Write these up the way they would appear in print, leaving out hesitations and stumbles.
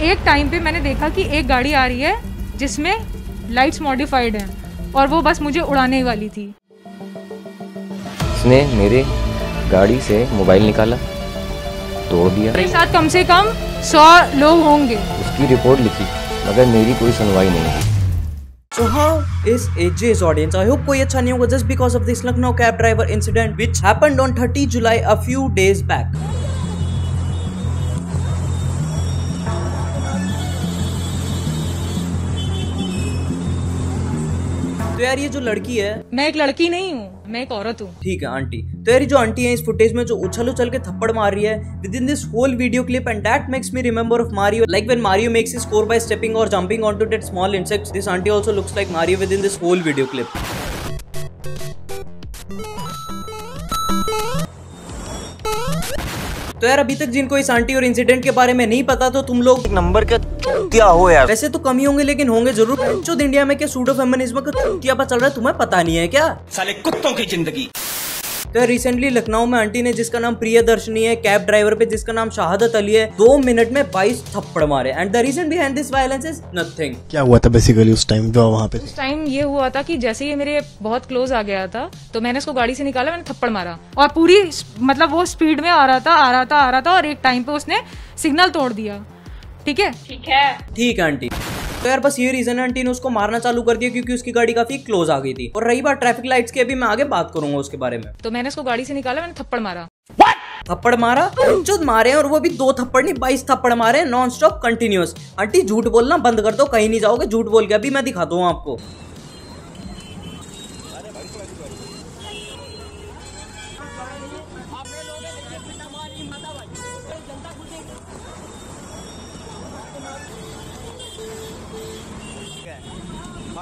एक टाइम पे मैंने देखा कि एक गाड़ी आ रही है जिसमें लाइट्स मॉडिफाइड हैं और वो बस मुझे उड़ाने वाली थी। उसने मेरे गाड़ी से मोबाइल निकाला, तोड़ दिया। मेरे साथ कम से कम 100 लोग होंगे। उसकी रिपोर्ट लिखी मगर मेरी कोई सुनवाई नहीं हुई। So how is AJ's audience? I hope कोई अच्छा नहीं होगा just because of this Lucknow cab driver incident which happened on 30 July a few days back. तो यार ये जो लड़की है, मैं एक लड़की नहीं हूँ, मैं एक औरत हूँ। ठीक है आंटी। तो यार जो आंटी है इस फुटेज में जो उछल उछल के थप्पड़ मार रही है within this whole video clip and that makes me remember of Mario, like when Mario makes his score by stepping और jumping onto that small insects, this aunty also looks like Mario within this whole video clip. तो यार अभी तक जिनको इस aunty और incident के बारे में नहीं पता तो तुम लोग नंबर का क्या हो यार। वैसे तो कम ही होंगे लेकिन होंगे जरूर। जो इंडिया में क्या सूडो फेमिनिज्म का क्या पता चल रहा है तुम्हें पता नहीं है क्या? साले कुत्तों की जिंदगी। तो रिसेंटली लखनऊ में आंटी ने जिसका नाम प्रियदर्शनी है, कैब ड्राइवर पे जिसका नाम शहादत अली है, 2 मिनट में 22 थप्पड़ मारे and the reason behind this violence is nothing. क्या हुआ था बेसिकली उस टाइम जो वहाँ पे? उस टाइम ये हुआ था कि जैसे ये मेरे बहुत क्लोज आ गया था तो मैंने उसको गाड़ी से निकाला, मैंने थप्पड़ मारा और पूरी मतलब वो स्पीड में आ रहा था और एक टाइम पे उसने सिग्नल तोड़ दिया। ठीक है आंटी। तो यार बस ये रीजन है आंटी ने उसको मारना चालू कर दिया क्योंकि उसकी गाड़ी काफी क्लोज आ गई थी। और रही बात ट्रैफिक लाइट्स की, अभी मैं आगे बात करूंगा उसके बारे में। तो मैंने उसको गाड़ी से निकाला, मैंने थप्पड़ मारा। थप्पड़ मारा जो मारे हैं और वो भी 2 थप्पड़ नहीं 22 थप्पड़ मारे नॉन स्टॉप कंटिन्यूअस। आंटी झूठ बोलना बंद कर दो, कहीं नहीं जाओगे झूठ बोल के। अभी मैं दिखाता हूँ आपको।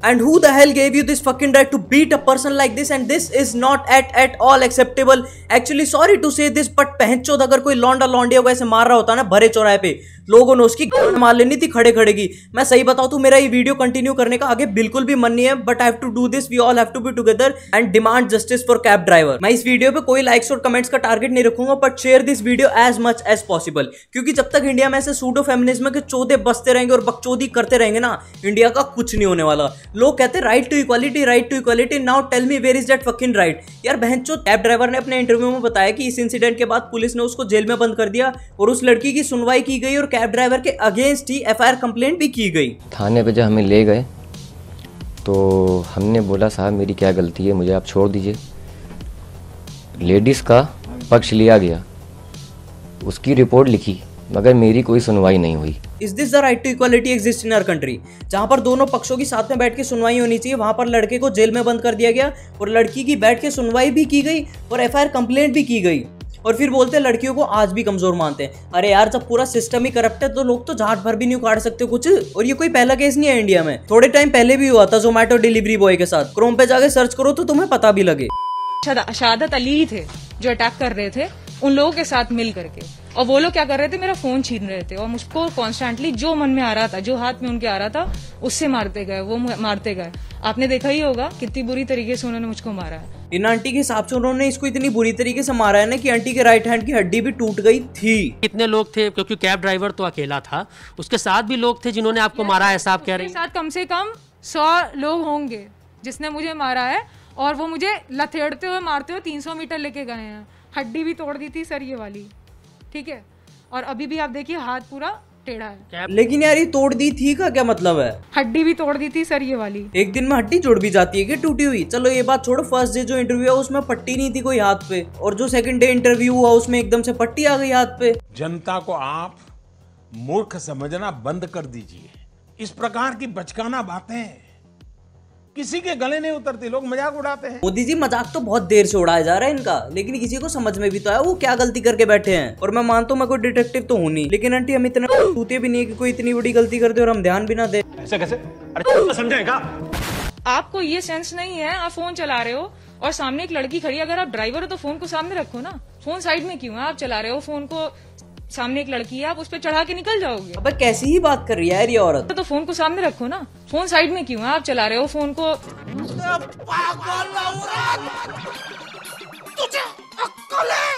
And who the hell gave you this fucking right to beat a person like this? And this is not at all acceptable. Actually sorry to say this but पहनचोद अगर कोई लौंडा लौंडिया को ऐसे मार रहा होता ना भरे चौराहे पे, लोगों ने उसकी मार लेनी थी खड़े खड़े की। मैं सही बताऊं तो मेरा ये वीडियो कंटिन्यू करने का आगे बिल्कुल भी मन नहीं है, but I have to do this. We all have to be together and demand justice for cab driver. मैं इस वीडियो पे कोई लाइक्स और कमेंट्स का टारगेट नहीं रखूंगा, but share this video as much as possible, क्योंकि जब तक इंडिया में ऐसे सूडो फेमिनिज्म के चौदे बसते रहेंगे और बकचोदी करते रहेंगे ना, इंडिया का कुछ नहीं होने वाला। लोग कहते हैं right to equality, now tell me where is that fucking right. यार बहनचो, कैब ड्राइवर ने अपने इंटरव्यू में बताया कि इस इंसिडेंट के बाद पुलिस ने उसको जेल में बंद कर दिया और उस लड़की की सुनवाई की गई और कैब ड्राइवर के अगेंस्ट ही एफआईआर कंप्लेंट भी की गई। थाने पे जब हमें ले गए तो हमने बोला साहब मेरी क्या गलती है, मुझे आप छोड़ दीजिए। लेडीज का पक्ष लिया गया, उसकी रिपोर्ट लिखी मगर मेरी कोई सुनवाई नहीं हुई। Is this the right to equality exist in our country? जहाँ पर दोनों पक्षों की साथ में बैठ के सुनवाई होनी चाहिए, वहाँ पर लड़के को जेल में बंद कर दिया गया और लड़की की बैठ के सुनवाई भी की गई और एफआईआर कंप्लेंट भी की गई। और फिर बोलते हैं लड़कियों को आज भी कमजोर मानते हैं। अरे यार जब पूरा सिस्टम ही करप्ट है तो लोग तो झाट भर भी नहीं उखाड़ सकते कुछ। और ये कोई पहला केस नहीं है इंडिया में, थोड़े टाइम पहले भी हुआ था जोमेटो डिलीवरी बॉय के साथ। क्रोम पे जाके सर्च करो तो तुम्हें पता भी लगे। शहादत अली ही थे जो अटैक कर रहे थे उन लोगों के साथ मिल करके, और वो लोग क्या कर रहे थे, मेरा फोन छीन रहे थे और मुझको कॉन्स्टेंटली जो मन में आ रहा था, जो हाथ में उनके आ रहा था उससे मारते गए, वो मारते गए। आपने देखा ही होगा कितनी बुरी तरीके से उन्होंने मुझको मारा है। इन आंटी के हिसाब से उन्होंने इसको इतनी बुरी तरीके से मारा है ना कि आंटी के राइट हैंड की हड्डी भी टूट गई थी। कितने लोग थे, क्योंकि कैब ड्राइवर तो अकेला था, उसके साथ भी लोग थे जिन्होंने आपको मारा है, साहब कह रहे हैं। साथ कम से कम 100 लोग होंगे जिसने मुझे मारा है और वो मुझे लथेड़ते हुए मारते हुए 300 मीटर लेके गए हैं। हड्डी भी तोड़ दी थी सर ये वाली, ठीक है, और अभी भी आप देखिए हाथ पूरा टेढ़ा है। लेकिन यार ये तोड़ दी थी का क्या मतलब है? हड्डी भी तोड़ दी थी सर ये वाली। एक दिन में हड्डी जुड़ भी जाती है कि टूटी हुई? चलो ये बात छोड़ो, फर्स्ट डे जो इंटरव्यू हुआ उसमें पट्टी नहीं थी कोई हाथ पे, और जो सेकंड डे इंटरव्यू हुआ उसमें एकदम से पट्टी आ गई हाथ पे। जनता को आप मूर्ख समझना बंद कर दीजिए। इस प्रकार की बचकाना बातें किसी के गले नहीं उतरती, लोग मजाक उड़ाते हैं। मोदी जी मजाक तो बहुत देर से उड़ाया जा रहा है इनका, लेकिन किसी को समझ में भी तो आया वो क्या गलती करके बैठे हैं। और मैं मानता हूँ मैं कोई डिटेक्टिव तो हूँ नहीं, लेकिन आंटी हम इतना टूटे भी नहीं कि कोई इतनी बड़ी गलती करते और हम ध्यान भी ना दे। ऐसे कैसे? अरे समझेगा? आपको ये सेंस नहीं है, आप फोन चला रहे हो और सामने एक लड़की खड़ी है, अगर आप ड्राइवर हो तो फोन को सामने रखो ना, फोन साइड में क्यों है? आप चला रहे हो फोन को, सामने एक लड़की है, आप उस पर चढ़ा के निकल जाओगे। अबे कैसी ही बात कर रही है यार ये औरत। तो फोन को सामने रखो ना, फोन साइड में क्यों है? आप चला रहे हो फोन को। तुझे अक्ल है?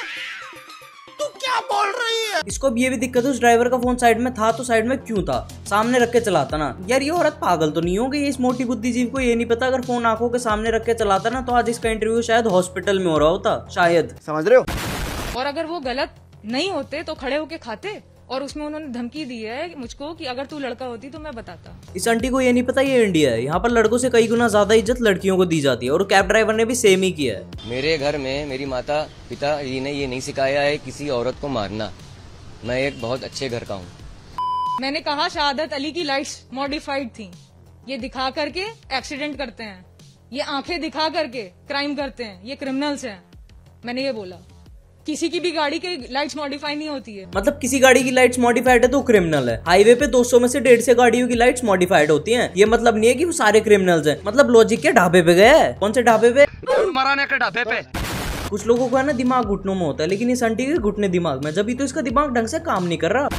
तू क्या क्या बोल रही है? इसको अब ये भी दिक्कत है, उस ड्राइवर का फोन साइड में था तो साइड में क्यों था, सामने रख के चलाता ना। यार ये औरत पागल तो नहीं हो गई? इस मोटी बुद्धिजीवी को ये नहीं पता अगर फोन आंखों के सामने रख के चलाता ना तो आज इसका इंटरव्यू शायद हॉस्पिटल में हो रहा होता, शायद। समझ रहे हो? और अगर वो गलत नहीं होते तो खड़े होके खाते। और उसमें उन्होंने धमकी दी है मुझको कि अगर तू लड़का होती तो मैं बताता। इस आंटी को ये नहीं पता ये इंडिया है, यहाँ पर लड़कों से कई गुना ज्यादा इज्जत लड़कियों को दी जाती है, और कैब ड्राइवर ने भी सेम ही किया है। मेरे घर में मेरी माता पिता जी ने ये नहीं सिखाया है किसी औरत को मारना। मैं एक बहुत अच्छे घर का हूँ। मैंने कहा शहादत अली की लाइट्स मॉडिफाइड थी, ये दिखा करके एक्सीडेंट करते हैं, ये आंखें दिखा करके क्राइम करते हैं, ये क्रिमिनल्स हैं। मैंने ये बोला किसी की भी गाड़ी की लाइट्स मॉडिफाई नहीं होती है। मतलब किसी गाड़ी की लाइट्स मॉडिफाइड है तो क्रिमिनल है। हाईवे पे 200 में से 150 गाड़ियों की लाइट्स मॉडिफाइड होती हैं। ये मतलब नहीं है कि वो सारे क्रिमिनल्स हैं। मतलब लॉजिक के ढाबे पे गए है। कौन से ढाबे पे? मराने के ढाबे पे। कुछ लोगों का ना दिमाग घुटनों में होता है, लेकिन इस आंटी के घुटने दिमाग में, जब तो इसका दिमाग ढंग से काम नहीं कर रहा।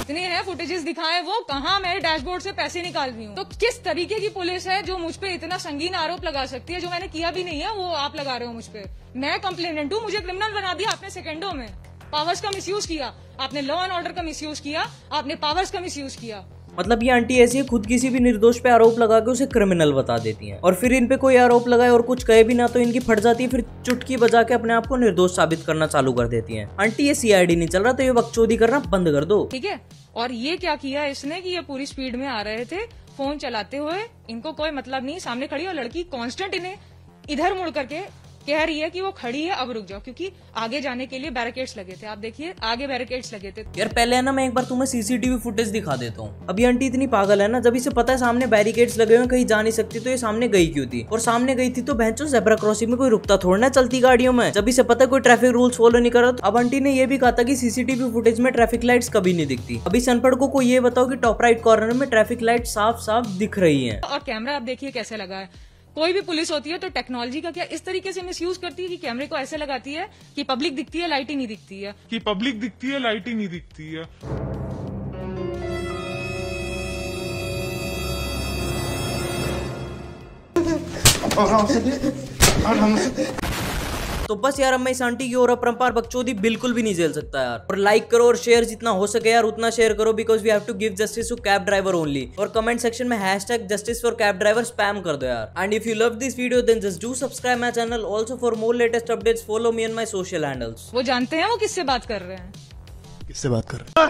इतने हैं फुटेजेस दिखाए वो कहाँ मेरे डैशबोर्ड से पैसे निकाल रही हूँ। तो किस तरीके की पुलिस है जो मुझ पे इतना संगीन आरोप लगा सकती है? जो मैंने किया भी नहीं है वो आप लगा रहे हो मुझ पे। मैं कंप्लेनेंट हूँ, मुझे क्रिमिनल बना दिया आपने सेकंडों में। पावर्स का मिसयूज किया आपने, लॉ एंड ऑर्डर का मिसयूज किया आपने, पावर्स का मिसयूज किया। मतलब ये आंटी ऐसी है, खुद किसी भी निर्दोष पे आरोप लगा के उसे क्रिमिनल बता देती हैं, और फिर इन पे कोई आरोप लगाए और कुछ कहे भी ना तो इनकी फट जाती है, फिर चुटकी बजा के अपने आप को निर्दोष साबित करना चालू कर देती हैं। आंटी ये सीआईडी नहीं चल रहा तो ये बकचोदी करना बंद कर दो। ठीक है। और ये क्या किया इसने कि ये पूरी स्पीड में आ रहे थे फोन चलाते हुए, इनको कोई मतलब नहीं, सामने खड़ी और लड़की कांस्टेंट इन्हें इधर मुड़ करके कह रही है कि वो खड़ी है अब रुक जाओ, क्योंकि आगे जाने के लिए बैरिकेड्स लगे थे। आप देखिए आगे बैरिकेड्स लगे थे। यार पहले है ना मैं एक बार तुम्हें सीसीटीवी फुटेज दिखा देता हूँ। अब ये आंटी इतनी पागल है ना, जब इसे पता है सामने बैरिकेड्स लगे हुए कहीं जा नहीं सकती तो ये सामने गई क्यों थी? और सामने गई थी तो भैंचो ज़ेब्रा क्रॉसिंग में कोई रुकता थोड़ा ना चलती गाड़ियों में, जब इसे पता है कोई ट्रैफिक रूल्स फॉलो नहीं कर रहा। अब आंटी ने यह भी कहा था कि सीसीटीवी फुटेज में ट्रैफिक लाइट्स कभी नहीं दिखती। अभी अनपढ़ को ये बताओ कि टॉप राइट कॉर्नर में ट्रैफिक लाइट साफ साफ दिख रही है। और कैमरा आप देखिए कैसे लगा है। कोई भी पुलिस होती है तो टेक्नोलॉजी का क्या इस तरीके से मिसयूज करती है कि कैमरे को ऐसे लगाती है कि पब्लिक दिखती है लाइट ही नहीं दिखती है, कि पब्लिक दिखती है लाइट ही नहीं दिखती है। तो बस यार अब मैं इस आंटी की और अपरंपार बकचोदी बिल्कुल भी नहीं झेल सकता यार। और लाइक करो और शेयर जितना हो सके यार उतना शेयर करो, because we have to give justice to cab driver only. और कमेंट सेक्शन में #justice for cab driver spam कर दो यार। And if you love this video then just do subscribe my channel. Also for more latest updates follow me on my social handles. वो जानते हैं वो किससे बात कर रहे हैं। किससे बात कर रहे हैं?